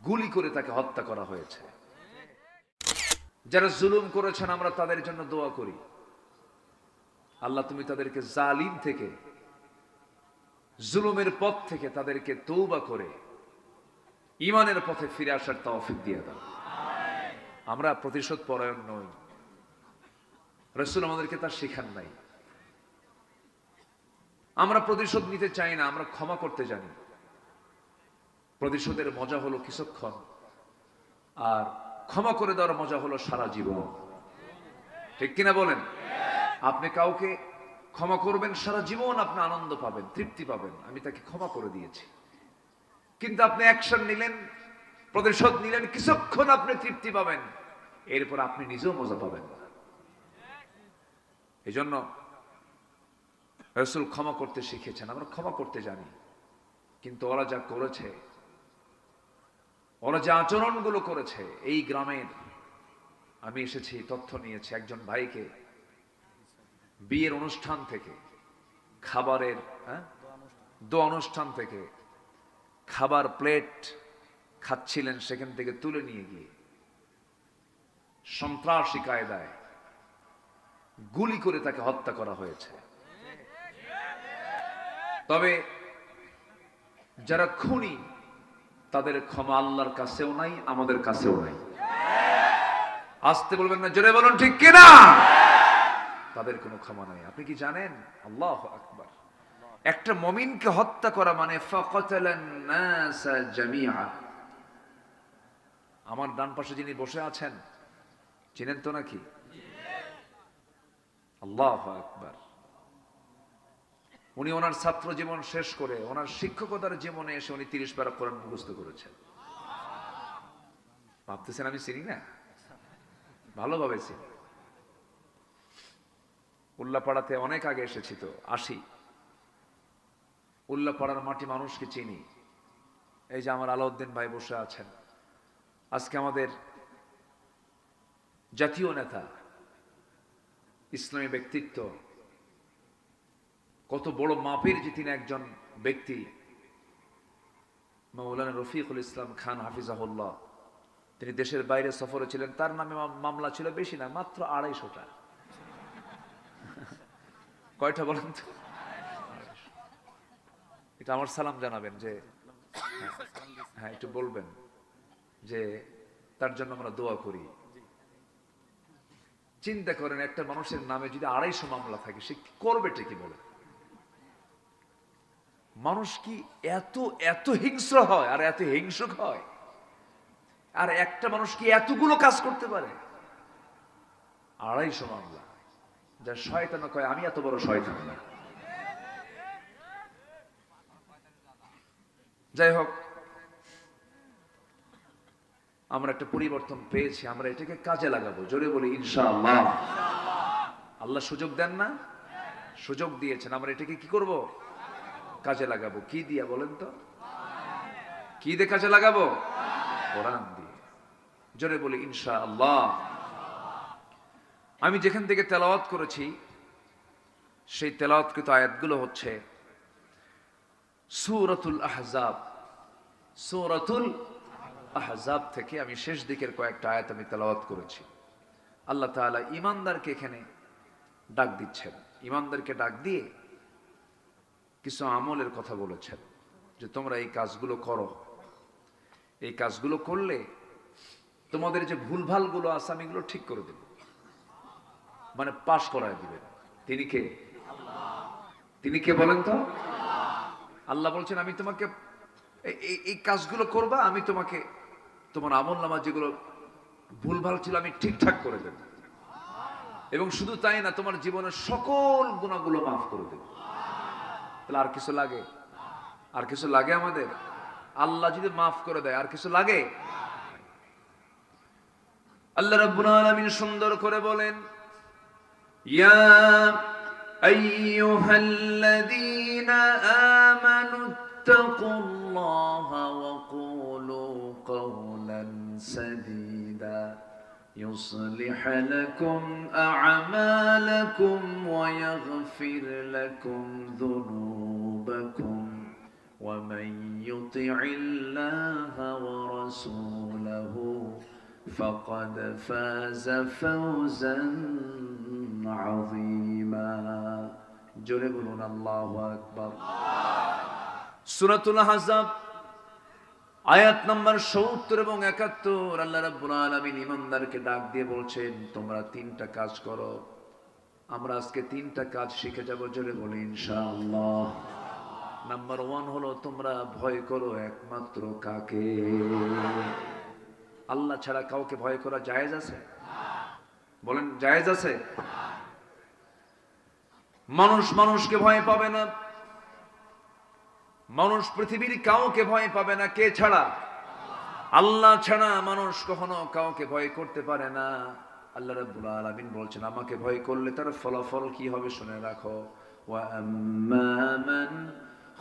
গুলি করে তাকে হত্যা করা হয়েছে। যারা জুলুম করেছেন আমরা তাদের জন্য দোয়া করি, আল্লাহ তুমি তাদেরকে জালিম থেকে, জুলুমের পথ থেকে তাদেরকে তওবা করে ঈমানের পথে ফিরে আসার তৌফিক দিয়ে দাও। আমরা প্রতিশোধ পরায়ণ নই, রাসূল আমাদেরকে তা শেখান নাই। আমরা প্রতিশোধ নিতে চাই না, আমরা ক্ষমা করতে জানি। প্রতিশোধের মজা হলো কিছুক্ষণ, আর ক্ষমা করে দেওয়ার মজা হলো সারা জীবন। ঠিক কিনা বলেন? আপনি কাউকে ক্ষমা করবেন, সারা জীবন আপনি আনন্দ পাবেন, তৃপ্তি পাবেন, আমি তাকে ক্ষমা করে দিয়েছি। কিন্তু আপনি অ্যাকশন নিলেন, প্রতিশোধ নিলেন, কিছুক্ষণ আপনি তৃপ্তি পাবেন, এরপর আপনি নিজেও মজা পাবেন না। এই জন্য রাসূল ক্ষমা করতে শিখেছেন, আমরা ক্ষমা করতে জানি। কিন্তু ওরা যা করেছে, ওরা যে আচরণগুলো করেছে, এই গ্রামের আমি এসেছি, তথ্য নিয়েছি, একজন ভাইকে বিয়ের অনুষ্ঠান থেকে, খাবারের দোয়া অনুষ্ঠান থেকে খাবার প্লেট খাচ্ছিলেন, সেখান থেকে তুলে নিয়ে গিয়ে সন্ত্রাসী কায়দায় গুলি করে তাকে হত্যা করা হয়েছে। তবে যারা খুনি তাদের ক্ষমা আল্লাহর কাছেও নাই, আমাদের কাছেও নাই। আসতে বলবেন না, জোরে বলুন ঠিক কিনা? তাদের কোনো ক্ষমা নাই। আপনি কি জানেন? আল্লাহু আকবার। একটা মুমিনকে হত্যা করা মানে ফাকাতালান নাস জামিআ। আমার ডান পাশে যিনি বসে আছেন চিনেন তো নাকি? আল্লাহু আকবার। উনি ওনার ছাত্র জীবন শেষ করে ওনার শিক্ষকতার জীবনে এসে উনি 30 পারা কোরআন মুখস্থ করেছেন। ভাবতেছেন আমি চিনি না? ভালোভাবে চিনি। উল্লাপাড়াতে অনেক আগে এসেছি, তো আসি। উল্লাপাড়ার মাটি মানুষকে চিনি। এই যে আমার আলাউদ্দিন ভাই বসে আছেন, আজকে আমাদের জাতীয় নেতা, ইসলামী ব্যক্তিত্ব, কত বড় মাপের যে তিনি একজন ব্যক্তি, মাওলানা রফিকুল ইসলাম খান হাফিজাহুল্লাহ। তিনি দেশের বাইরে সফরে ছিলেন, তার নামে মামলা ছিল বেশি না, মাত্র 250টা। কয়টা বলেন তো? এটা আমার সালাম জানাবেন যে, হ্যাঁ একটু বলবেন যে তার জন্য আমরা দোয়া করি। চিন্তা করেন, একটা মানুষের নামে যদি 250 মামলা থাকে, সে করবে কি বলে? মানুষ কি এত এত হিংস্র হয় আর এত হিংসুক হয়? আর একটা মানুষ কি এতগুলো কাজ করতে পারে? 250 মামলা। যা শয়তান কয় আমি এত বড় শয়তান না। যাই হোক, আমরা একটা পরিবর্তন পেয়েছি, আমরা এটাকে কাজে লাগাবো। জোরে বলি ইনশাআল্লাহ। আল্লাহ সুযোগ দেন না? সুযোগ দিয়েছেন, আমরা এটাকে কি করব? কাজে লাগাবো। কি দিয়ে বলেন তো? কি দিয়ে কাজে লাগাবো? কোরআন দিয়ে। জোরে বলি ইনশাআল্লাহ। আমি যেখান থেকে তেলাওয়াত করেছি, সেই তেলাওয়াতকৃত আয়াতগুলো হচ্ছে সূরাতুল আহজাব। সূরাতুল আহজাব থেকে আমি শেষ দিকের কয়েকটা আয়াত আমি তেলাওয়াত করেছি। আল্লাহ তাআলা ঈমানদারকে এখানে ডাক দিচ্ছেন। ঈমানদারকে ডাক দিয়ে কিছু আমলের কথা বলেছেন, যে তোমরা এই কাজগুলো করো, এই কাজগুলো করলে তোমাদের যে ভুলভালগুলো আছে আমি এগুলো ঠিক করে দেব, মানে পাশ করায় দিবেন। তিনি কে? তিনি কে বলেন তো? আল্লাহ বলছেন আমি তোমাকে এই কাজগুলো করবা, আমি তোমাকে তোমার আমলনামা যেগুলো ভুলভাল ছিল আমি ঠিকঠাক করে দেব, এবং শুধু তাই না, তোমার জীবনের সকল গুনাহগুলো মাফ করে দেব। তাহলে আর কিছু লাগে? আর কিছু লাগে আমাদের? আল্লাহ যদি মাফ করে দেয় আর কিছু লাগে? আল্লাহ রাব্বুল আলামিন সুন্দর করে বলেন, ইয়া আইয়ুহাল্লাযীনা আমানু ইত্তাকুল্লাহা ওয়া কুলু কাওলান সাদীদা يصلح لكم أعمالكم ويغفر لكم ذنوبكم ومن يطع الله ورسوله ورسوله فقد فاز فوزا عظيما জোরে বলুন আল্লাহু আকবার। সূরাতুল আহজাব আয়াত নাম্বার ৭০ এবং ৭১ আল্লাহ রাব্বুল আলামিন ঈমানদারকে ডাক দিয়ে বলছেন তোমরা তিনটা কাজ করো। আমরা আজকে তিনটা কাজ শিখে যাব, জোরে বলি ইনশাআল্লাহ। নাম্বার 1 হলো তোমরা ভয় করো একমাত্র কাকে? আল্লাহ ছাড়া কাউকে ভয় করা জায়েজ আছে? বলেন জায়েজ আছে? মানুষ মানুষকে ভয় পাবে না, মানুষ পৃথিবীর কাউকে ভয় পাবে না। কে ছাড়া? আল্লাহ ছাড়া মানুষ কখনো কাউকে ভয় করতে পারে না। আল্লাহ রাব্বুল আলামিন বলছেন আমাকে ভয় করলে তার ফলাফল কি হবে শুনে রাখো। ওয়া আম্মা মান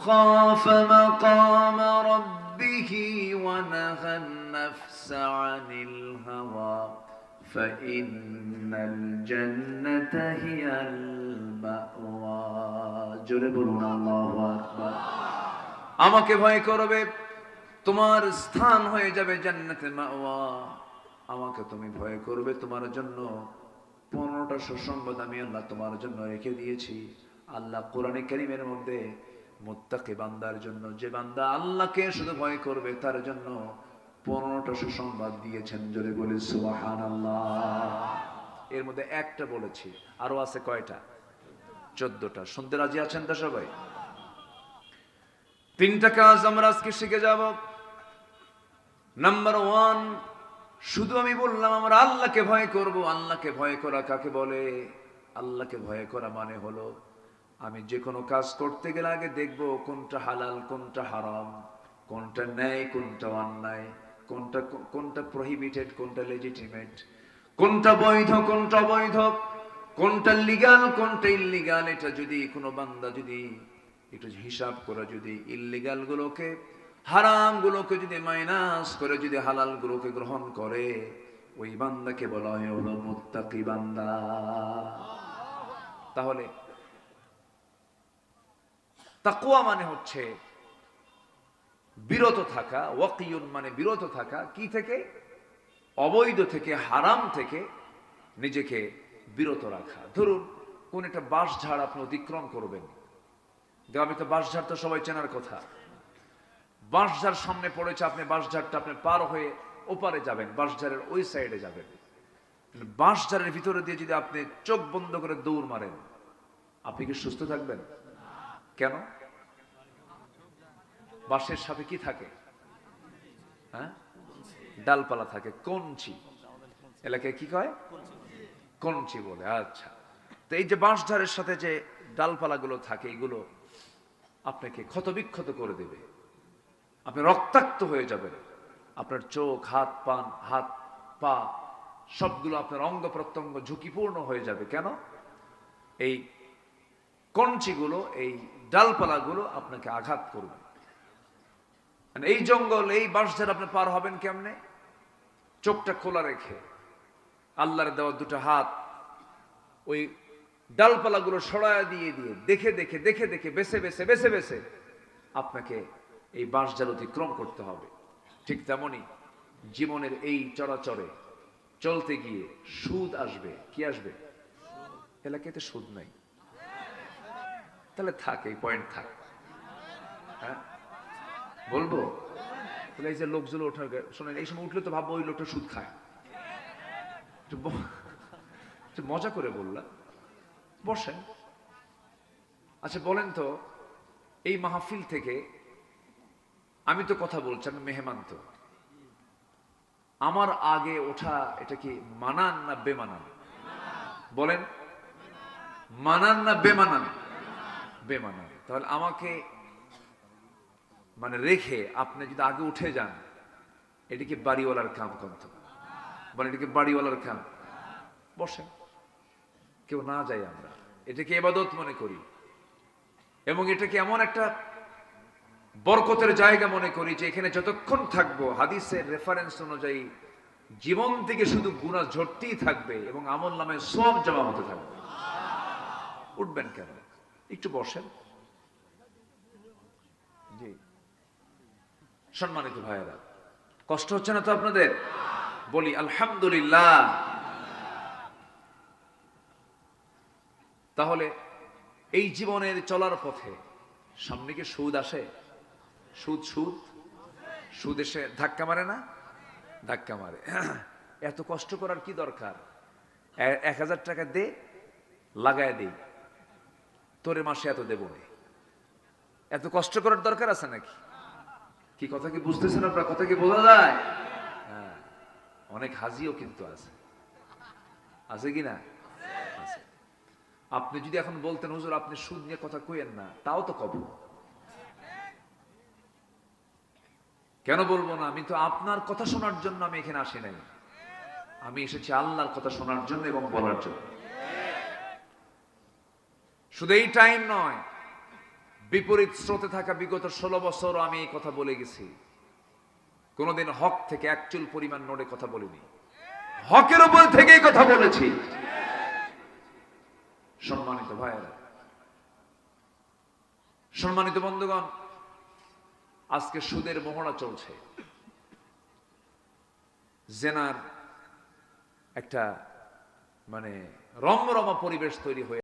খাফা মাকামা রাব্বিহি ওয়া নাহান নাফসা আনিল হাওয়া ফাইন্নাল জান্নাতা হিয়াল মাওয়া। জোরে বলুন আল্লাহু আকবার। আমাকে ভয় করবে, তোমার স্থান হয়ে যাবে জান্নাতে মাওয়া। আমাকে তুমি ভয় করবে, তোমার জন্য 15টা সুসংবাদ আমি আল্লাহ তোমার জন্য রেখে দিয়েছি। আল্লাহ কোরআনে কারীমের মধ্যে মুত্তাকি বান্দার জন্য, যে বান্দা আল্লাহকে শুধু ভয় করবে তার জন্য 15টা সুসংবাদ দিয়েছেন। জোরে বলি সুবহানাল্লাহ। এর মধ্যে একটা বলেছি, আরো আছে কয়টা? 14টা। শুনতে রাজি আছেন তো সবাই? তিনটা কাজ আমরা আজকে শিখে যাব। নাম্বার 1, শুধু আমি বললাম আমরা আল্লাহকে ভয় করব। আল্লাহকে ভয় করা কাকে বলে? আল্লাহকে ভয় করা মানে হলো আমি যে কোনো কাজ করতে গেলে আগে দেখব কোনটা হালাল কোনটা হারাম, কোনটা ন্যায় কোনটা অন্যায়, কোনটা প্রহিবিটেড কোনটা লেজিটিমেট, কোনটা বৈধ কোনটা অবৈধ, কোনটা লিগ্যাল কোনটা ইল্লিগ্যাল। এটা যদি কোনো বান্দা যদি একটু হিসাব করে যদি ইল্লিগাল গুলোকে হারাম গুলোকে যদি মাইনাস করে যদি হালাল গুলোকে গ্রহণ করে, ওই বান্দাকে বলা হয় হলো মুত্তাকি বান্দা। তাহলে তাকওয়া মানে হচ্ছে বিরত থাকা, ওয়াকিয়ুন মানে বিরত থাকা কি থেকে? অবৈধ থেকে, হারাম থেকে নিজেকে বিরত রাখা। ধরুন কোন একটা বাঁশঝাড় আপনি অতিক্রম করবেন, গ্রামে তো বাঁশঝাড় তো সবাই চেনার কথা। বাঁশঝাড় সামনে পড়েছে, আপনি বাঁশঝাড়টা আপনি পার হয়ে ওপারে যাবেন, বাঁশঝাড়ের ওই সাইডে যাবেন। বাঁশঝাড়ের ভিতরে দিয়ে যদি আপনি চোখ বন্ধ করে দৌড় মারেন, আপনি কি সুস্থ থাকবেন? কেন? বাঁশের সাথে কি থাকে? হ্যাঁ, ডালপালা থাকে, কঞ্চি। এলাকায় কি কয়? কঞ্চি বলে। আচ্ছা, তো এই যে বাঁশঝাড়ের সাথে যে ডালপালাগুলো থাকে, এগুলো আপনাকে ক্ষতবিক্ষত করে দেবে, আপনি রক্তাক্ত হয়ে যাবেন। আপনার চোখ, হাত পা সবগুলো আপনার অঙ্গ প্রত্যঙ্গ ঝুঁকিপূর্ণ হয়ে যাবে। কেন? এই কঞ্চিগুলো, এই ডালপালাগুলো আপনাকে আঘাত করবে। এই জঙ্গল, এই বাঁশঝাড় আপনি পার হবেন কেমনে? চোখটা খোলা রেখে, আল্লাহর দেওয়া দুটো হাত ওই ডালপালাগুলো সরায়া দিয়ে দিয়ে দেখে দেখে দেখে দেখে বেছে বেছে বেছে বেছে আপনাকে এই বাঁশঝাড় অতিক্রম করতে হবে। ঠিক তেমনি জীবনের এই চরাচরে চলতে গিয়ে সুদ আসবে। কি আসবে? এলাকাতে সুদ নাই, তাহলে থাক, এই পয়েন্ট থাক। হ্যাঁ বলবো? তাহলে এই যে লোকগুলো ওঠার, শোনেন, এই সময় উঠলে তো ভাববো ওই লোকটা সুদ খায়। একটু মজা করে বললাম, বসেন। আচ্ছা বলেন তো, এই মাহফিল থেকে আমি তো কথা বলছি, আমি মেহমান, তো আমার আগে ওঠা এটা কি মানান না বেমানান? বলেন, মানান না বেমানান? বেমানান। তাহলে আমাকে মানে রেখে আপনি যদি আগে উঠে যান, এটা কি বাড়িওয়ালার কাম? কন্ত বলেন, এটা কি বাড়িওয়ালার কাম? বসেন, কেউ না যাই আমরা, এটাকে ইবাদত মনে করি এবং এটাকে এমন একটা বরকতের জায়গা মনে করি যে এখানে যতক্ষণ থাকবো হাদিসের রেফারেন্স অনুযায়ী জীবন থেকে শুধু গুনাহ ঝরতেই থাকবে এবং আমল নামায় সওয়াব জমা হতে থাকবে। উঠবেন কেন? একটু বসেন। জি সম্মানিত ভাইয়েরা, কষ্ট হচ্ছে না তো আপনাদের? বলি আলহামদুলিল্লাহ। তাহলে এই জীবনের চলার পথে সামনে কি সুদ আসে? সুদ সুদ সুদ এসে ধাক্কা মারে না? ধাক্কা মারে। এত কষ্ট করার কি দরকার? 1000 টাকা দে, লাগায় দেই, তোরে মাসে এত দেবো না। এত কষ্ট করার দরকার আছে নাকি? কি কথা কি বুঝতেছেন আপনার? কথা কি বোঝা যায়? হ্যাঁ, অনেক হাজিও কিন্তু আছে, আছে কি না? আছে। আপনি যদি এখন বলতেন হুজুর আপনি সুদ নিয়ে কথা কইেন না, তাও তো কব। কেন বলবো না? আমি তো আপনার কথা শোনার জন্য আমি এখানে আসি নাই, আমি এসেছি আল্লাহর কথা শোনার জন্য এবং বলার জন্য। শুধু এই টাইম নয়, বিপরীত স্রোতে থাকা বিগত 16 বছর আমি এই কথা বলে গেছি। কোনদিন হক থেকে এক চুল পরিমাণ নড়ে কথা বলিনি, হকের উপর থেকেই কথা বলেছি। সম্মানিত ভাইয়েরা, সম্মানিত বন্ধুগণ, আজকে সুদের মহড়া চলছে, জেনার একটা মানে রমরমা পরিবেশ তৈরি হয়ে